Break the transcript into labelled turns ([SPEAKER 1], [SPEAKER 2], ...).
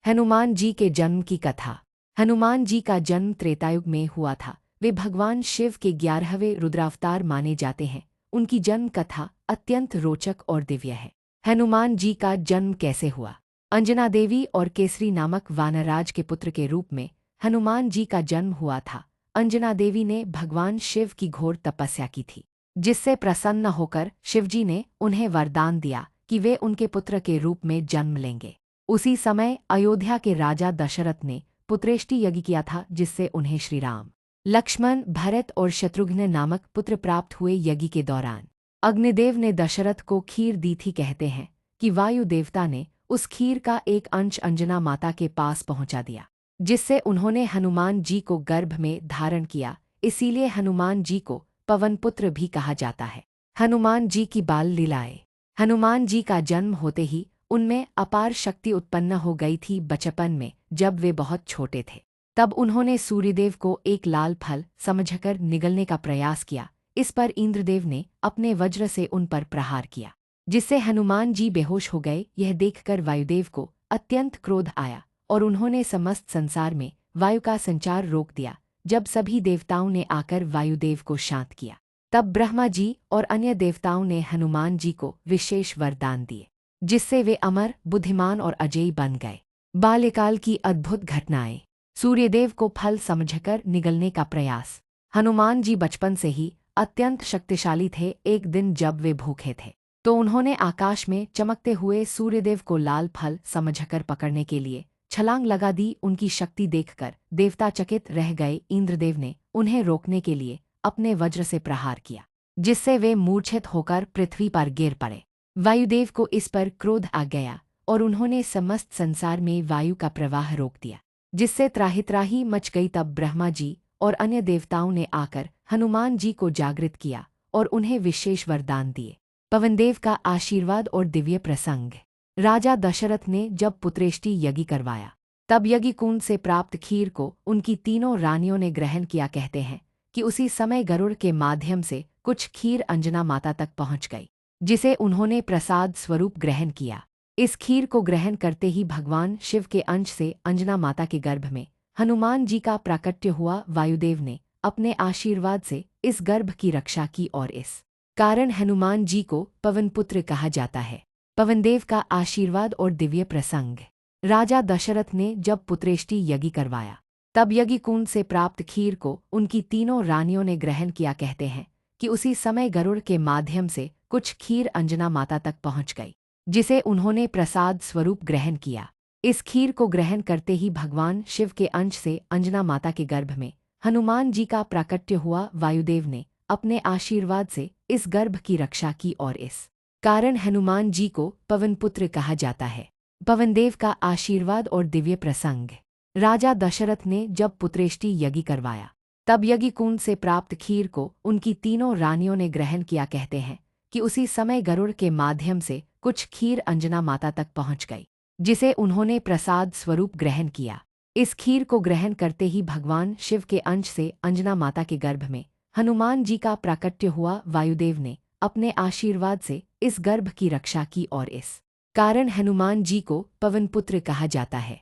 [SPEAKER 1] हनुमान जी के जन्म की कथा। हनुमान जी का जन्म त्रेतायुग में हुआ था। वे भगवान शिव के 11वें रुद्रावतार माने जाते हैं। उनकी जन्म कथा अत्यंत रोचक और दिव्य है। हनुमान जी का जन्म कैसे हुआ? अंजना देवी और केसरी नामक वानरराज के पुत्र के रूप में हनुमान जी का जन्म हुआ था। अंजना देवी ने भगवान शिव की घोर तपस्या की थी, जिससे प्रसन्न होकर शिवजी ने उन्हें वरदान दिया कि वे उनके पुत्र के रूप में जन्म लेंगे। उसी समय अयोध्या के राजा दशरथ ने पुत्रेष्टि यज्ञ किया था, जिससे उन्हें श्री राम, लक्ष्मण, भरत और शत्रुघ्न नामक पुत्र प्राप्त हुए। यज्ञ के दौरान अग्निदेव ने दशरथ को खीर दी थी। कहते हैं कि वायु देवता ने उस खीर का एक अंश अंजना माता के पास पहुंचा दिया, जिससे उन्होंने हनुमान जी को गर्भ में धारण किया। इसीलिए हनुमान जी को पवनपुत्र भी कहा जाता है। हनुमान जी की बाल लीलाएं। हनुमान जी का जन्म होते ही उनमें अपार शक्ति उत्पन्न हो गई थी। बचपन में जब वे बहुत छोटे थे, तब उन्होंने सूर्यदेव को एक लाल फल समझकर निगलने का प्रयास किया। इस पर इंद्रदेव ने अपने वज्र से उन पर प्रहार किया, जिससे हनुमान जी बेहोश हो गए। यह देखकर वायुदेव को अत्यंत क्रोध आया और उन्होंने समस्त संसार में वायु का संचार रोक दिया। जब सभी देवताओं ने आकर वायुदेव को शांत किया, तब ब्रह्मा जी और अन्य देवताओं ने हनुमान जी को विशेष वरदान दिए, जिससे वे अमर, बुद्धिमान और अजेय बन गए। बाल्यकाल की अद्भुत घटनाएं। सूर्यदेव को फल समझकर निगलने का प्रयास। हनुमान जी बचपन से ही अत्यंत शक्तिशाली थे। एक दिन जब वे भूखे थे, तो उन्होंने आकाश में चमकते हुए सूर्यदेव को लाल फल समझकर पकड़ने के लिए छलांग लगा दी। उनकी शक्ति देखकर देवता चकित रह गए। इंद्रदेव ने उन्हें रोकने के लिए अपने वज्र से प्रहार किया, जिससे वे मूर्छित होकर पृथ्वी पर गिर पड़े। वायुदेव को इस पर क्रोध आ गया और उन्होंने समस्त संसार में वायु का प्रवाह रोक दिया, जिससे त्राहि मच गई। तब ब्रह्मा जी और अन्य देवताओं ने आकर हनुमान जी को जागृत किया और उन्हें विशेष वरदान दिए। पवनदेव का आशीर्वाद और दिव्य प्रसंग। राजा दशरथ ने जब पुत्रेष्टि यज्ञ करवाया, तब यज्ञ कुंड से प्राप्त खीर को उनकी तीनों रानियों ने ग्रहण किया। कहते हैं कि उसी समय गरुड़ के माध्यम से कुछ खीर अंजना माता तक पहुंच गई, जिसे उन्होंने प्रसाद स्वरूप ग्रहण किया। इस खीर को ग्रहण करते ही भगवान शिव के अंश से अंजना माता के गर्भ में हनुमान जी का प्राकट्य हुआ। वायुदेव ने अपने आशीर्वाद से इस गर्भ की रक्षा की और इस कारण हनुमान जी को पवनपुत्र कहा जाता है। पवनदेव का आशीर्वाद और दिव्य प्रसंग। राजा दशरथ ने जब पुत्रेष्टि यज्ञ करवाया, तब यज्ञ कुंड से प्राप्त खीर को उनकी तीनों रानियों ने ग्रहण किया। कहते हैं कि उसी समय गरुड़ के माध्यम से कुछ खीर अंजना माता तक पहुंच गई, जिसे उन्होंने प्रसाद स्वरूप ग्रहण किया। इस खीर को ग्रहण करते ही भगवान शिव के अंश से अंजना माता के गर्भ में हनुमान जी का प्राकट्य हुआ। वायुदेव ने अपने आशीर्वाद से इस गर्भ की रक्षा की और इस कारण हनुमान जी को पवनपुत्र कहा जाता है। पवनदेव का आशीर्वाद और दिव्य प्रसंग। राजा दशरथ ने जब पुत्रेष्टि यज्ञ करवाया, तब यज्ञ कुंड से प्राप्त खीर को उनकी तीनों रानियों ने ग्रहण किया। कहते हैं कि उसी समय गरुड़ के माध्यम से कुछ खीर अंजना माता तक पहुंच गई, जिसे उन्होंने प्रसाद स्वरूप ग्रहण किया। इस खीर को ग्रहण करते ही भगवान शिव के अंश से अंजना माता के गर्भ में हनुमान जी का प्राकट्य हुआ। वायुदेव ने अपने आशीर्वाद से इस गर्भ की रक्षा की और इस कारण हनुमान जी को पवनपुत्र कहा जाता है।